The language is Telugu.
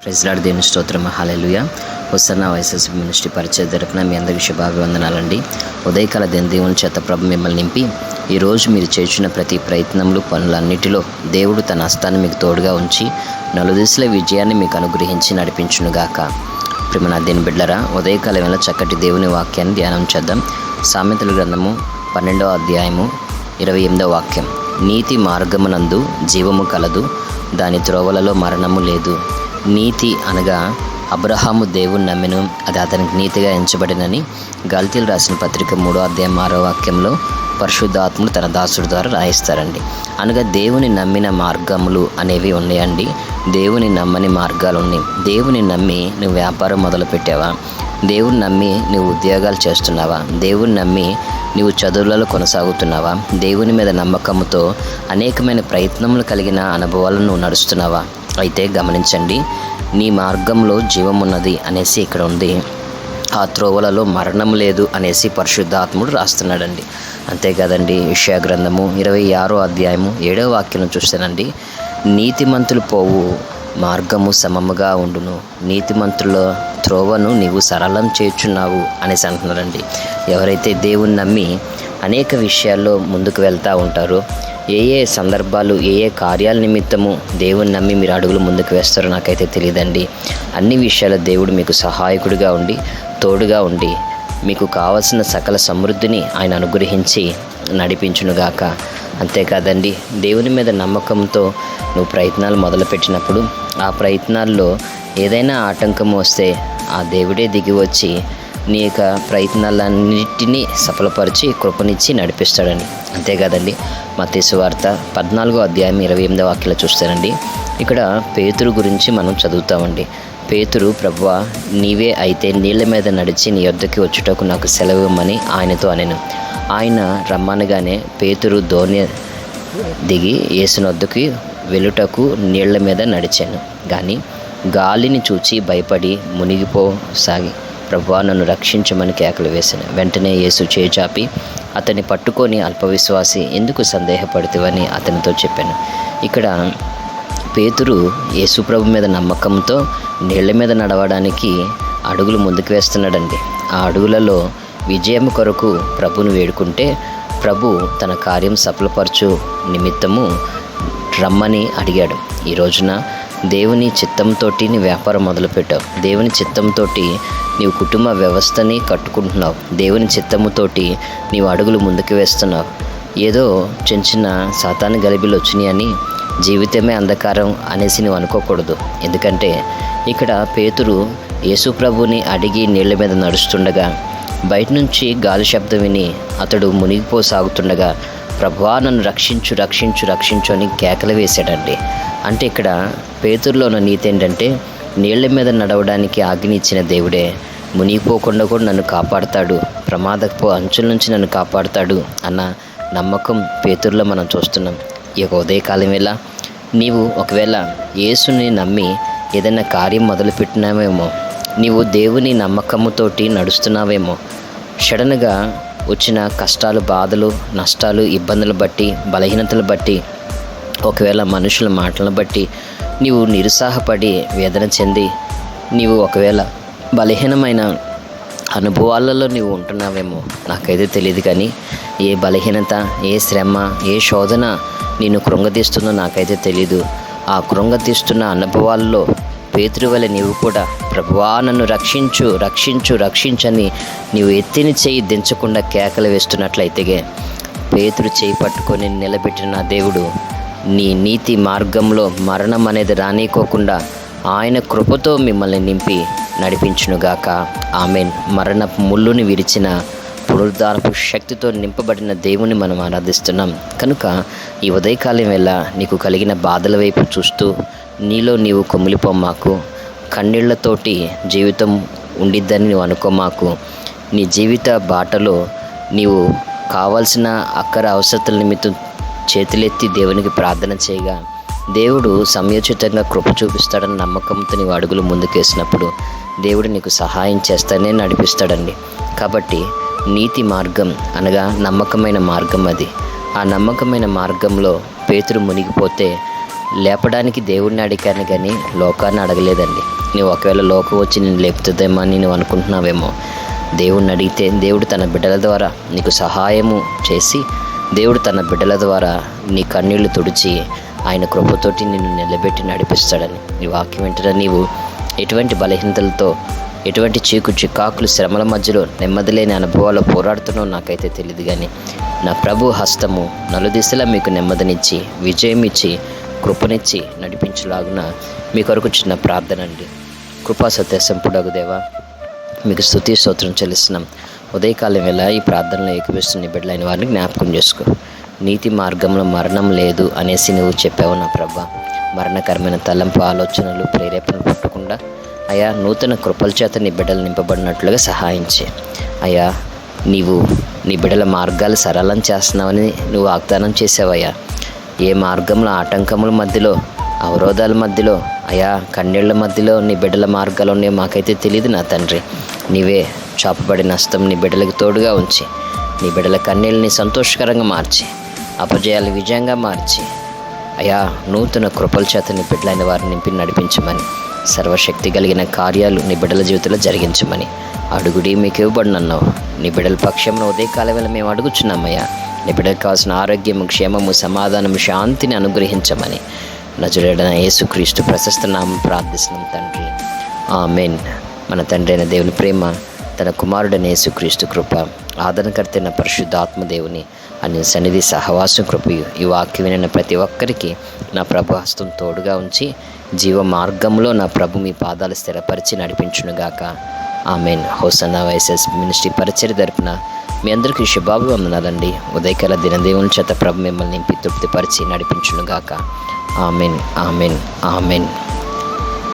ప్రైజ్లాడ్ దేవుని స్తోత్రం, హల్లెలూయా. హోసన్నా వైఎస్ఎస్ మినిస్ట్రీ పరిచయ తరపున మీ అందరికీ శుభాభివందనాలండి. ఉదయకాల దేవుని చేత ప్రభు మిమ్మల్ని నింపి ఈరోజు మీరు చేసిన ప్రతి ప్రయత్నంలో పనులన్నిటిలో దేవుడు తన హస్తాన్ని మీకు తోడుగా ఉంచి నలుదిశల విజయాన్ని మీకు అనుగ్రహించి నడిపించునుగాక. ప్రియమైన దేవుని బిడ్డలారా, ఉదయకాలం వేళ చక్కటి దేవుని వాక్యాన్ని ధ్యానం చేద్దాం. సామెతల గ్రంథము 12వ అధ్యాయము 28వ వాక్యం. నీతి మార్గమునందు జీవము కలదు, దాని త్రోవలలో మరణము లేదు. నీతి అనగా అబ్రహాము దేవుని నమ్మెను, అది అతనికి నీతిగా ఎంచబడినని గల్తీలు రాసిన పత్రిక 3వ అధ్యాయం 6వ వాక్యంలో పరిశుద్ధాత్ముడు తన దాసుడి ద్వారా రాయిస్తారండి. అనగా దేవుని నమ్మిన మార్గములు అనేవి ఉన్నాయండి, దేవుని నమ్మని మార్గాలు ఉన్నాయి. దేవుని నమ్మి నువ్వు వ్యాపారం మొదలుపెట్టావా? దేవుని నమ్మి నువ్వు ఉద్యోగాలు చేస్తున్నావా? దేవుని నమ్మి నువ్వు చదువులలో కొనసాగుతున్నావా? దేవుని మీద నమ్మకంతో అనేకమైన ప్రయత్నములు కలిగిన అనుభవాలను నువ్వు నడుస్తున్నావా? అయితే గమనించండి, నీ మార్గంలో జీవమున్నది అనేసి ఇక్కడ ఉంది, ఆ త్రోవలలో మరణం లేదు అనేసి పరిశుద్ధాత్ముడు రాస్తున్నాడండి. అంతేకాదండి, యెషయా గ్రంథము 26వ అధ్యాయము 7వ వాక్యం చూస్తానండి. నీతిమంతులు పోవు మార్గము సమముగా ఉండును, నీతిమంతుల త్రోవను నీవు సరళం చేయుచున్నావు అనేసి అంటున్నారండి. ఎవరైతే దేవుని నమ్మి అనేక విషయాల్లో ముందుకు వెళ్తూ ఉంటారో, ఏ సందర్భాలు ఏ కార్యాల నిమిత్తము దేవుని నమ్మి మీరు అడుగులు ముందుకు వేస్తారో నాకైతే తెలియదండి. అన్ని విషయాల దేవుడు మీకు సహాయకుడిగా ఉండి తోడుగా ఉండి మీకు కావలసిన సకల సమృద్ధిని ఆయన అనుగ్రహించి నడిపించునుగాక. అంతేకాదండి, దేవుని మీద నమ్మకంతో నువ్వు ప్రయత్నాలు మొదలుపెట్టినప్పుడు ఆ ప్రయత్నాల్లో ఏదైనా ఆటంకం వస్తే ఆ దేవుడే దిగి వచ్చి నీ యొక్క ప్రయత్నాలన్నిటినీ సఫలపరిచి కృపనిచ్చి నడిపిస్తాడండి. అంతేకాదండి, మత్తయి సువార్త 14వ అధ్యాయం 28వ వాక్యంలో చూస్తానండి. ఇక్కడ పేతురు గురించి మనం చదువుతామండి. పేతురు, ప్రభువా నీవే అయితే నీళ్ళ మీద నడిచి నీ యొద్దకి వచ్చుటకు నాకు సెలవు ఇవ్వమని ఆయనతో అనెను. ఆయన రమ్మనగానే పేతురు ధోని దిగి యేసుని వద్దకు వెళ్ళుటకు నీళ్ల మీద నడిచాను. కానీ గాలిని చూచి భయపడి మునిగిపోసాగి ప్రభువా నన్ను రక్షించమని కేకలు వేశాను. వెంటనే యేసు చేచాపి అతన్ని పట్టుకొని, అల్పవిశ్వాసి ఎందుకు సందేహపడుతావని అతనితో చెప్పాను. ఇక్కడ పేతురు యేసు ప్రభు మీద నమ్మకంతో నీళ్ల మీద నడవడానికి అడుగులు ముందుకు వేస్తున్నాడండి. ఆ అడుగులలో విజయం కొరకు ప్రభుని వేడుకుంటే ప్రభు తన కార్యం సఫలపరచు నిమిత్తము రమ్మని అడిగాడు. ఈ రోజున దేవుని చిత్తంతో నీ వ్యాపారం మొదలుపెట్టావు, దేవుని చిత్తంతో నీవు కుటుంబ వ్యవస్థని కట్టుకుంటున్నావు, దేవుని చిత్తముతోటి నీవు అడుగులు ముందుకు వేస్తున్నావు. ఏదో చిన్న చిన్న సాతాను గలిబిలు వచ్చినాయని జీవితమే అంధకారం అనేసి నువ్వు అనుకోకూడదు. ఎందుకంటే ఇక్కడ పేతురు యేసు ప్రభుని అడిగి నీళ్ల మీద నడుస్తుండగా బయట నుంచి గాలి శబ్దం విని అతడు మునిగిపోసాగుతుండగా ప్రభువా నన్ను రక్షించు రక్షించు రక్షించు అని కేకలు వేశాడండి. అంటే ఇక్కడ పేతురులో ఉన్న నీతి ఏంటంటే, నీళ్ల మీద నడవడానికి ఆజ్ఞ ఇచ్చిన దేవుడే మునిగిపోకుండా కూడా నన్ను కాపాడుతాడు, ప్రమాదపు అంచుల నుంచి నన్ను కాపాడుతాడు అన్న నమ్మకం పేతురులో మనం చూస్తున్నాం. ఈ యొక్క ఉదయకాలం వేళ నీవు ఒకవేళ యేసుని నమ్మి ఏదైనా కార్యం మొదలుపెట్టినావేమో, నీవు దేవుని నమ్మకముతోటి నడుస్తున్నావేమో, సడన్గా వచ్చిన కష్టాలు, బాధలు, నష్టాలు, ఇబ్బందులు బట్టి, బలహీనతలు బట్టి, ఒకవేళ మనుషుల మాటలను బట్టి నీవు నిరుత్సాహపడి వేదన చెంది నీవు ఒకవేళ బలహీనమైన అనుభవాలలో నీవు ఉంటున్నావేమో, నాకైతే తెలియదు. కానీ ఏ బలహీనత, ఏ శ్రమ, ఏ శోధన నిన్ను కృంగతీస్తుందో నాకైతే తెలీదు. ఆ కృంగతీస్తున్న అనుభవాల్లో పేతురు వలె నీవు కూడా ప్రభువా నన్ను రక్షించు రక్షించు రక్షించని నీవు ఎత్తిన చేయి దించకుండా కేకలు వేస్తున్నట్లయితే పేతురు చేయి పట్టుకొని నిలబెట్టిన నా దేవుడు నీ నీతి మార్గంలో మరణం అనేది రానీకోకుండా ఆయన కృపతో మిమ్మల్ని నింపి నడిపించునుగాక. ఆమెన్. మరణ ముళ్ళుని విరిచిన పునరుద్ధారపు శక్తితో నింపబడిన దేవుని మనం ఆరాధిస్తున్నాం కనుక ఈ ఉదయకాలం వేళ నీకు కలిగిన బాధల వైపు చూస్తూ నీలో నీవు కుమిలిపోమాకు. కన్నీళ్లతోటి జీవితం ఉండిద్దని నువ్వు అనుకోమాకు. నీ జీవిత బాటలో నీవు కావాల్సిన అక్కర అవసరతల నిమిత్తం చేతులెత్తి దేవునికి ప్రార్థన చేయగా దేవుడు సమయోచితంగా కృప చూపిస్తాడని నమ్మకంతో నీవు అడుగులు ముందుకేసినప్పుడు దేవుడు నీకు సహాయం చేస్తానే నడిపిస్తాడండి. కాబట్టి నీతి మార్గం అనగా నమ్మకమైన మార్గం అది. ఆ నమ్మకమైన మార్గంలో పేతురు మునిగిపోతే లేపడానికి దేవుడిని అడిగాను కానీ లోకాన్ని అడగలేదండి. నువ్వు ఒకవేళ లోకం వచ్చి నేను లేపుతుందేమో అని నువ్వు అనుకుంటున్నావేమో. దేవుడిని అడిగితే దేవుడు తన బిడ్డల ద్వారా నీకు సహాయము చేసి, దేవుడు తన బిడ్డల ద్వారా నీ కన్నీళ్లు తుడిచి ఆయన కృపతోటి నిన్ను నిలబెట్టి నడిపిస్తాడని. ఈ వాక్యం వెంటనే నీవు ఎటువంటి బలహీనతలతో, ఎటువంటి చికాకులు, శ్రమల మధ్యలో నెమ్మది లేని అనుభవాలు పోరాడుతున్నావు నాకైతే తెలియదు, కానీ నా ప్రభు హస్తము నలుదిశలా మీకు నెమ్మదినిచ్చి, విజయం ఇచ్చి, కృపనిచ్చి నడిపించలాగున మీ కొరకు చిన్న ప్రార్థన అండి. కృపా సత్య సంపూర్ణకు దేవా, మీకు స్తుతి స్తోత్రం చెల్లిస్తున్నాం. ఉదయకాలం వేళ ఈ ప్రార్థనలో ఏకీభవిస్తున్న బిడ్డలైన వారిని జ్ఞాపకం చేసుకో. నీతి మార్గంలో మరణం లేదు అనేసి నువ్వు చెప్పావు నా ప్రభా. మరణకరమైన తలంపు, ఆలోచనలు, ప్రేరేపణలు పుట్టకుండా అయా నూతన కృపల చేత నీ బిడ్డలు నింపబడినట్లుగా సహాయించే. అయా నీవు నీ బిడ్డల మార్గాలు సరళం చేస్తున్నావని నువ్వు వాగ్దానం చేసావయ్యా. ఏ మార్గంలో ఆటంకముల మధ్యలో, అవరోధాల మధ్యలో, అయా కన్నీళ్ల మధ్యలో నీ బిడ్డల మార్గాలు ఉన్నాయో మాకైతే తెలియదు నా తండ్రి. నీవే చాపబడిన హస్తం నీ బిడ్డలకు తోడుగా ఉంచి, నీ బిడ్డల కన్నీళ్ళని సంతోషకరంగా మార్చి, అపజయాలు విజయంగా మార్చి, అయా నూతన కృపల చేత నీ బిడ్డలైన వారిని నింపి నడిపించమని, సర్వశక్తి కలిగిన కార్యాలు నీ బిడ్డల జీవితంలో జరిగించమని అడుగుడి మీకు ఇవ్వబడినన్నావు. నీ బిడ్డల పక్షంలో ఉదయకాల వేళ మేము అడుగుచున్నామయ్యా. నీ బిడ్డలకు కావాల్సిన ఆరోగ్యము, క్షేమము, సమాధానము, శాంతిని అనుగ్రహించమని నజరేయుడైన యేసుక్రీస్తు ప్రశస్త నామం ప్రార్థిస్తున్నాం తండ్రి. ఆమేన్. మన తండ్రి అయిన దేవుని ప్రేమ, తన కుమారుడైన యేసుక్రీస్తు కృప, ఆదరణకర్త అయిన పరిశుద్ధాత్మ దేవుని అన్ని సన్నిధి సహవాసం కృపయు ఈ వాక్యం వినిన ప్రతి ఒక్కరికి నా ప్రభు హస్తం తోడుగా ఉంచి, జీవ మార్గంలో నా ప్రభు మీ పాదాలు స్థిరపరిచి నడిపించునుగాక. ఆమేన్. హోసన్నా వైఎస్ఎస్ మినిస్ట్రీ పరిచర్య తరపున మీ అందరికీ శుభాభివందనాలండి. ఉదయకాల దినదేవుని చేత ప్రభు మిమ్మల్ని నింపి తృప్తిపరిచి నడిపించునుగాక. ఆమేన్, ఆమేన్, ఆమేన్.